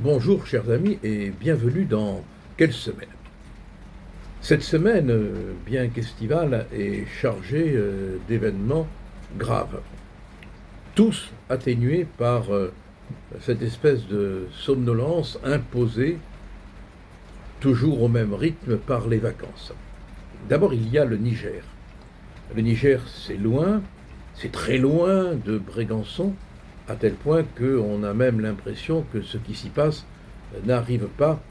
Bonjour chers amis et bienvenue dans Quelle semaine? Cette semaine, bien qu'estivale, est chargée d'événements graves, tous atténués par cette espèce de somnolence imposée toujours au même rythme par les vacances. D'abord, il y a le Niger. Le Niger, c'est loin, c'est très loin de Brégançon, à tel point qu'on a même l'impression que ce qui s'y passe n'arrive pas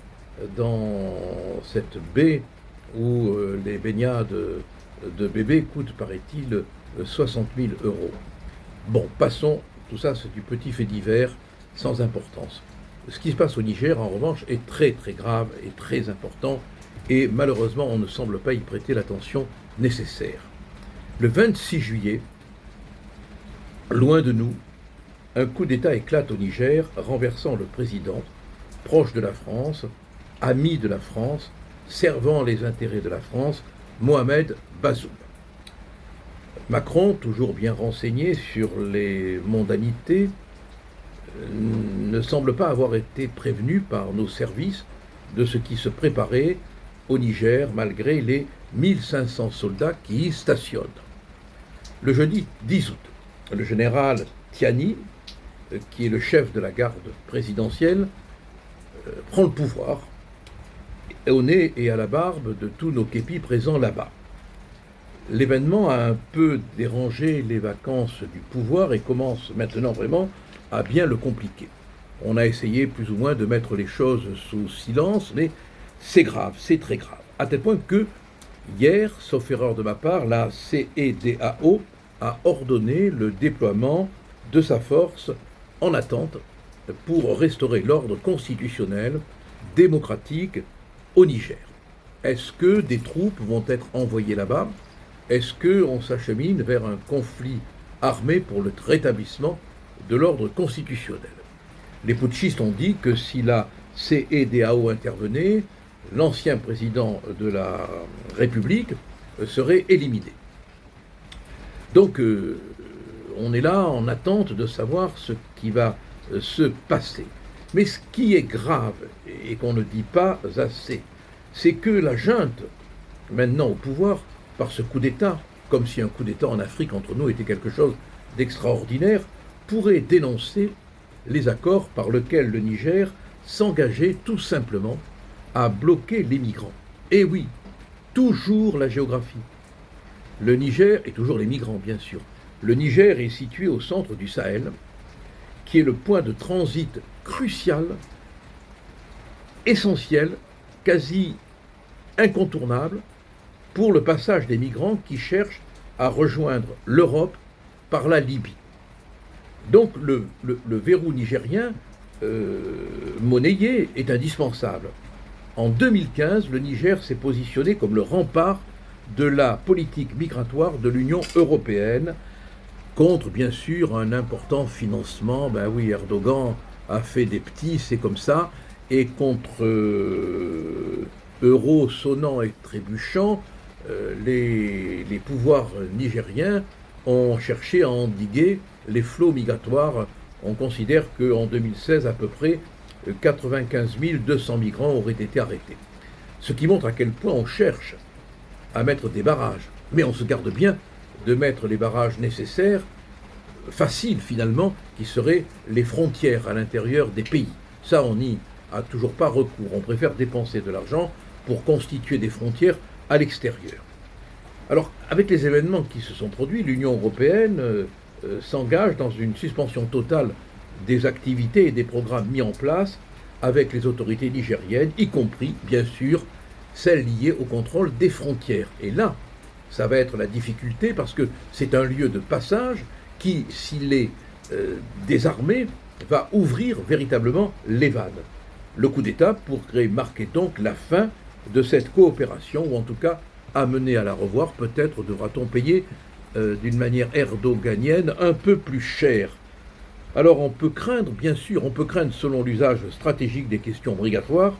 dans cette baie où les baignades de bébés coûtent, paraît-il, 60 000 euros. Bon, passons, tout ça c'est du petit fait divers, sans importance. Ce qui se passe au Niger, en revanche, est très très grave et très important, et malheureusement on ne semble pas y prêter l'attention nécessaire. Le 26 juillet, loin de nous, un coup d'État éclate au Niger, renversant le président, proche de la France, ami de la France, servant les intérêts de la France, Mohamed Bazoum. Macron, toujours bien renseigné sur les mondanités, ne semble pas avoir été prévenu par nos services de ce qui se préparait au Niger, malgré les 1500 soldats qui y stationnent. Le jeudi 10 août, le général Tiani, qui est le chef de la garde présidentielle, prend le pouvoir au nez et à la barbe de tous nos képis présents là-bas. L'événement a un peu dérangé les vacances du pouvoir et commence maintenant vraiment à bien le compliquer. On a essayé plus ou moins de mettre les choses sous silence, mais c'est grave, c'est très grave. À tel point que hier, sauf erreur de ma part, la CEDEAO a ordonné le déploiement de sa force en attente pour restaurer l'ordre constitutionnel démocratique au Niger. Est-ce que des troupes vont être envoyées là-bas? Est-ce qu'on s'achemine vers un conflit armé pour le rétablissement de l'ordre constitutionnel? Les putschistes ont dit que si la CEDEAO intervenait, l'ancien président de la République serait éliminé. Donc, on est là en attente de savoir ce qui va se passer. Mais ce qui est grave, et qu'on ne dit pas assez, c'est que la junte, maintenant au pouvoir, par ce coup d'État, comme si un coup d'État en Afrique entre nous était quelque chose d'extraordinaire, pourrait dénoncer les accords par lesquels le Niger s'engageait tout simplement à bloquer les migrants. Et oui, toujours la géographie. Le Niger, et toujours les migrants bien sûr, le Niger est situé au centre du Sahel, qui est le point de transit crucial, essentiel, quasi incontournable pour le passage des migrants qui cherchent à rejoindre l'Europe par la Libye. Donc le verrou nigérien monnayé est indispensable. En 2015, le Niger s'est positionné comme le rempart de la politique migratoire de l'Union européenne, contre bien sûr un important financement. Ben oui, Erdogan a fait des petits, c'est comme ça, et contre euros sonnants et trébuchants, les pouvoirs nigériens ont cherché à endiguer les flots migratoires. On considère qu'en 2016, à peu près 95 200 migrants auraient été arrêtés. Ce qui montre à quel point on cherche à mettre des barrages. Mais on se garde bien de mettre les barrages nécessaires, faciles finalement, qui seraient les frontières à l'intérieur des pays. Ça, on n'y a toujours pas recours. On préfère dépenser de l'argent pour constituer des frontières à l'extérieur. Alors, avec les événements qui se sont produits, l'Union européenne s'engage dans une suspension totale des activités et des programmes mis en place avec les autorités nigériennes, y compris, bien sûr, celles liées au contrôle des frontières. Et là, ça va être la difficulté parce que c'est un lieu de passage qui, s'il est désarmé, va ouvrir véritablement les vannes. Le coup d'État pourrait marquer donc la fin de cette coopération, ou en tout cas amener à la revoir. Peut-être devra-t-on payer d'une manière erdoganienne un peu plus cher. Alors on peut craindre, bien sûr, selon l'usage stratégique des questions migratoires,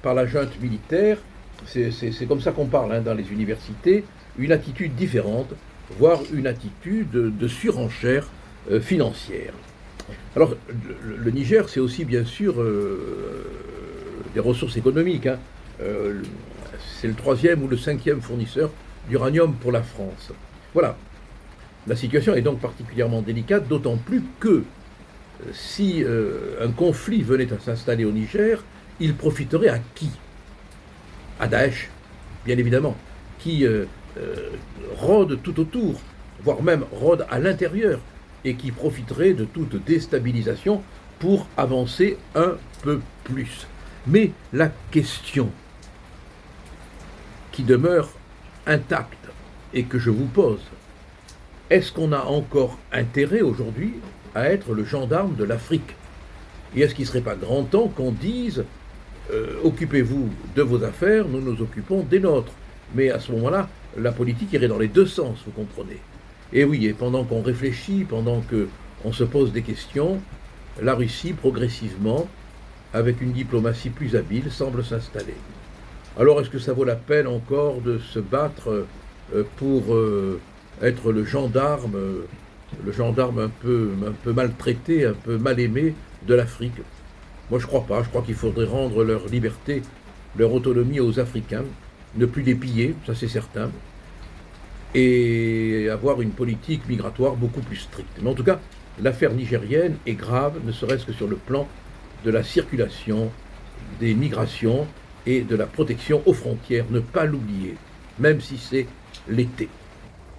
par la junte militaire, c'est comme ça qu'on parle dans les universités, une attitude différente, voire une attitude de surenchère financière. Alors, le Niger, c'est aussi bien sûr des ressources économiques, hein. Euh, c'est le troisième ou le cinquième fournisseur d'uranium pour la France. Voilà, la situation est donc particulièrement délicate, d'autant plus que si un conflit venait à s'installer au Niger, il profiterait à qui? À Daesh, bien évidemment, qui rôde tout autour, voire même rôde à l'intérieur, et qui profiterait de toute déstabilisation pour avancer un peu plus. Mais la question qui demeure intacte et que je vous pose, est-ce qu'on a encore intérêt aujourd'hui à être le gendarme de l'Afrique? Et est-ce qu'il ne serait pas grand temps qu'on dise occupez-vous de vos affaires, nous nous occupons des nôtres? Mais à ce moment-là, la politique irait dans les deux sens, vous comprenez. Et oui, et pendant qu'on réfléchit, pendant qu'on se pose des questions, la Russie, progressivement, avec une diplomatie plus habile, semble s'installer. Alors, est-ce que ça vaut la peine encore de se battre pour être le gendarme un peu maltraité, un peu mal aimé de l'Afrique? Moi, je crois pas. Je crois qu'il faudrait rendre leur liberté, leur autonomie aux Africains, ne plus les piller, ça c'est certain, et avoir une politique migratoire beaucoup plus stricte. Mais en tout cas, l'affaire nigérienne est grave, ne serait-ce que sur le plan de la circulation, des migrations et de la protection aux frontières, ne pas l'oublier, même si c'est l'été.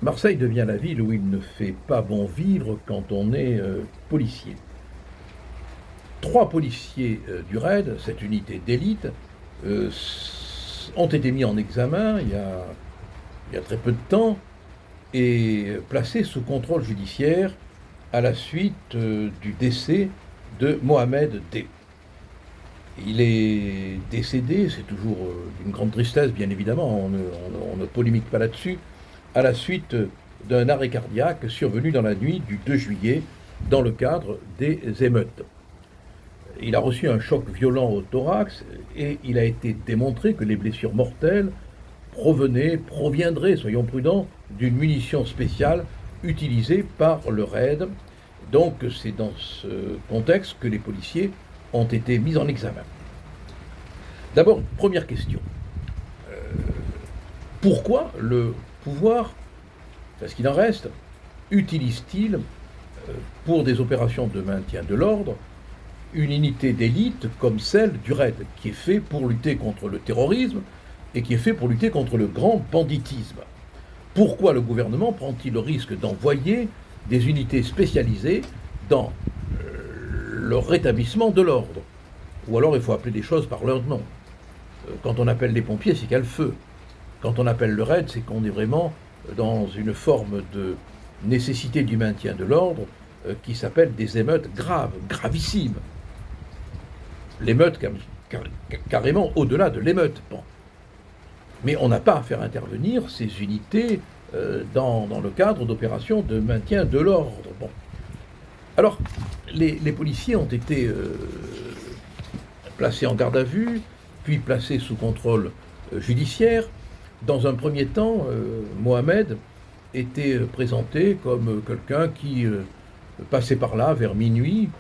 Marseille devient la ville où il ne fait pas bon vivre quand on est policier. 3 policiers du RAID, cette unité d'élite, ont été mis en examen il y a très peu de temps et placés sous contrôle judiciaire à la suite du décès de Mohamed D. Il est décédé, c'est toujours d'une grande tristesse bien évidemment, on ne polémique pas là-dessus, à la suite d'un arrêt cardiaque survenu dans la nuit du 2 juillet dans le cadre des émeutes. Il a reçu un choc violent au thorax et il a été démontré que les blessures mortelles proviendraient, soyons prudents, d'une munition spéciale utilisée par le RAID. Donc c'est dans ce contexte que les policiers ont été mis en examen. D'abord, première question. Pourquoi le pouvoir, parce qu'il en reste, utilise-t-il pour des opérations de maintien de l'ordre une unité d'élite comme celle du RAID, qui est fait pour lutter contre le terrorisme et qui est fait pour lutter contre le grand banditisme? Pourquoi le gouvernement prend-il le risque d'envoyer des unités spécialisées dans le rétablissement de l'ordre? Ou alors il faut appeler les choses par leur nom. Quand on appelle les pompiers, c'est qu'il y a le feu. Quand on appelle le RAID, c'est qu'on est vraiment dans une forme de nécessité du maintien de l'ordre qui s'appelle des émeutes graves, gravissimes. L'émeute carrément au-delà de l'émeute. Bon. Mais on n'a pas à faire intervenir ces unités dans le cadre d'opérations de maintien de l'ordre. Bon. Alors, les policiers ont été placés en garde à vue, puis placés sous contrôle judiciaire. Dans un premier temps, Mohamed était présenté comme quelqu'un qui passait par là vers minuit.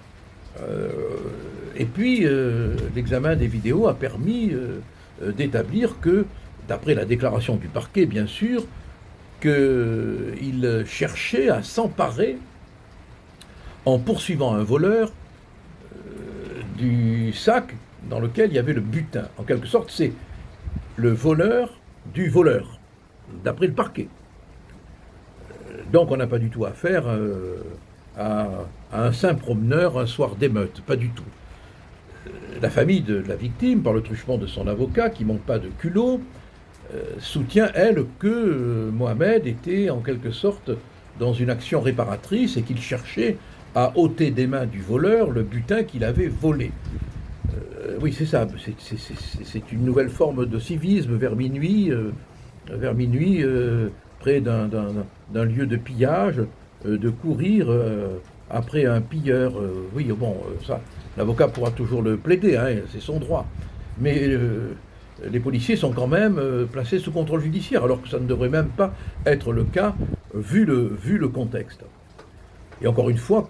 Et puis, l'examen des vidéos a permis d'établir que, d'après la déclaration du parquet, bien sûr, qu'il cherchait à s'emparer, en poursuivant un voleur, du sac dans lequel il y avait le butin. En quelque sorte, c'est le voleur du voleur, d'après le parquet. Donc on n'a pas du tout affaire à un simple promeneur un soir d'émeute, pas du tout. La famille de la victime, par le truchement de son avocat, qui ne manque pas de culot, soutient, elle, que Mohamed était en quelque sorte dans une action réparatrice et qu'il cherchait à ôter des mains du voleur le butin qu'il avait volé. Oui, c'est ça, c'est une nouvelle forme de civisme vers minuit, près d'un lieu de pillage, de courir après un pilleur. Oui, bon, ça, l'avocat pourra toujours le plaider, hein, c'est son droit. Mais les policiers sont quand même placés sous contrôle judiciaire, alors que ça ne devrait même pas être le cas, vu le contexte. Et encore une fois,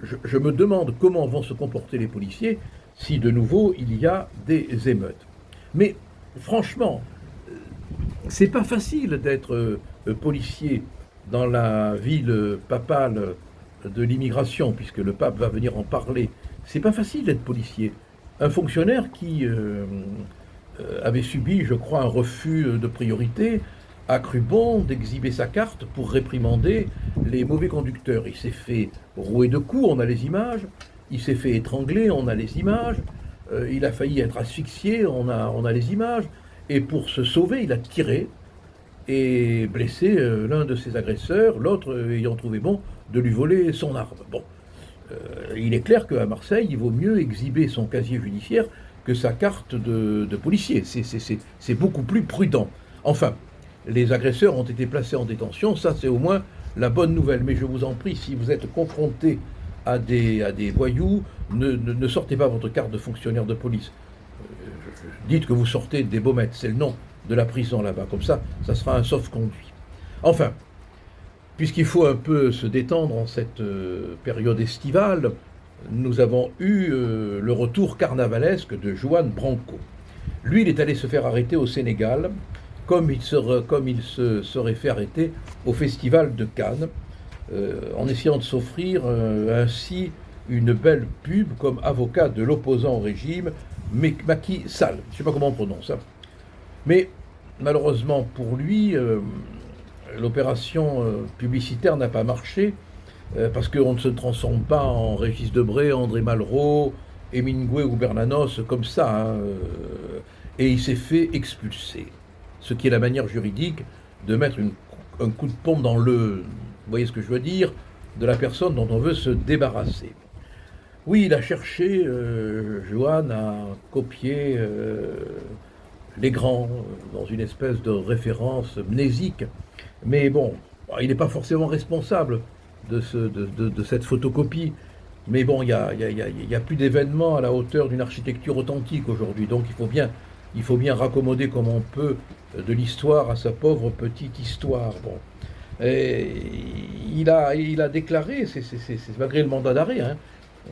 je me demande comment vont se comporter les policiers si de nouveau il y a des émeutes. Mais franchement, c'est pas facile d'être policier dans la ville papale de l'immigration, puisque le pape va venir en parler. C'est pas facile d'être policier. Un fonctionnaire qui avait subi, je crois, un refus de priorité, a cru bon d'exhiber sa carte pour réprimander les mauvais conducteurs. Il s'est fait rouer de coups, on a les images. Il s'est fait étrangler, on a les images. Il a failli être asphyxié, on a les images. Et pour se sauver, il a tiré et blessé l'un de ses agresseurs, l'autre ayant trouvé bon de lui voler son arme. Bon, il est clair qu'à Marseille, il vaut mieux exhiber son casier judiciaire que sa carte de policier. C'est beaucoup plus prudent. Enfin, les agresseurs ont été placés en détention, ça c'est au moins la bonne nouvelle. Mais je vous en prie, si vous êtes confronté à des voyous, ne sortez pas votre carte de fonctionnaire de police. Dites que vous sortez des Baumettes, c'est le nom de la prison là-bas. Comme ça sera un sauf-conduit. Enfin, puisqu'il faut un peu se détendre en cette période estivale, nous avons eu le retour carnavalesque de Juan Branco. Lui, il est allé se faire arrêter au Sénégal, comme il se serait fait arrêter au Festival de Cannes, en essayant de s'offrir ainsi une belle pub comme avocat de l'opposant au régime, Macky Sall. Je ne sais pas comment on prononce ça. Mais malheureusement pour lui, l'opération publicitaire n'a pas marché, parce qu'on ne se transforme pas en Régis Debray, André Malraux, Hemingway ou Bernanos comme ça. Hein, et il s'est fait expulser. Ce qui est la manière juridique de mettre un coup de pompe dans le, vous voyez ce que je veux dire, de la personne dont on veut se débarrasser. Oui, il a cherché, Juan, à copier les grands, dans une espèce de référence mnésique. Mais bon, il n'est pas forcément responsable de cette photocopie. Mais bon, il y a plus d'événements à la hauteur d'une architecture authentique aujourd'hui. Donc il faut bien raccommoder comme on peut de l'histoire à sa pauvre petite histoire. Bon. Et il a déclaré, c'est malgré le mandat d'arrêt, hein,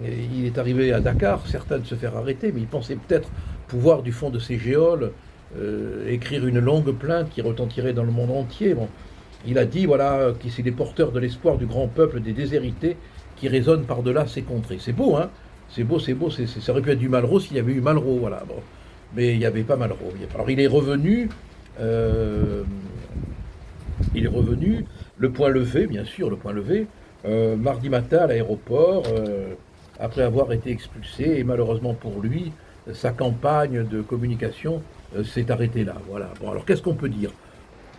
il est arrivé à Dakar, certain de se faire arrêter, mais il pensait peut-être pouvoir, du fond de ses géoles, écrire une longue plainte qui retentirait dans le monde entier. Bon. Il a dit, voilà, qu'il c'est les porteurs de l'espoir du grand peuple des déshérités qui résonnent par-delà ces contrées. C'est beau, hein? C'est beau, ça aurait pu être du Malraux s'il y avait eu Malraux, voilà. Bon. Mais il n'y avait pas Malraux. Alors il est revenu, le point levé, bien sûr, le point levé, mardi matin à l'aéroport, après avoir été expulsé, et malheureusement pour lui, sa campagne de communication s'est arrêtée là. Voilà. Bon, alors qu'est-ce qu'on peut dire?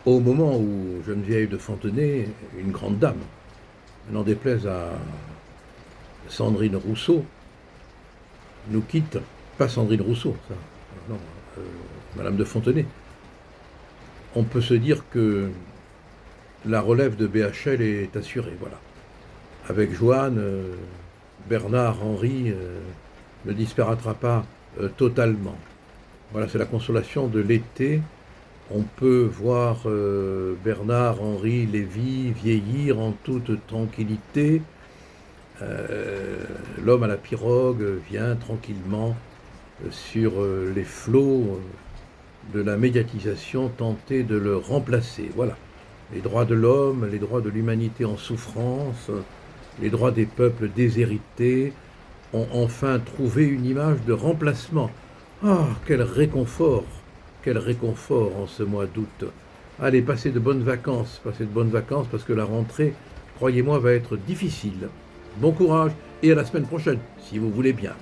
Au moment où Geneviève de Fontenay, une grande dame, n'en déplaise à Sandrine Rousseau, nous quitte, pas Sandrine Rousseau, ça, non, Madame de Fontenay, on peut se dire que la relève de BHL est assurée, voilà. Avec Joanne, Bernard-Henri ne disparaîtra pas totalement. Voilà, c'est la consolation de l'été. On peut voir Bernard-Henri Lévy vieillir en toute tranquillité. L'homme à la pirogue vient tranquillement sur les flots de la médiatisation tenter de le remplacer. Voilà. Les droits de l'homme, les droits de l'humanité en souffrance, les droits des peuples déshérités ont enfin trouvé une image de remplacement. Ah, quel réconfort en ce mois d'août. Allez, passez de bonnes vacances parce que la rentrée, croyez-moi, va être difficile. Bon courage et à la semaine prochaine, si vous voulez bien.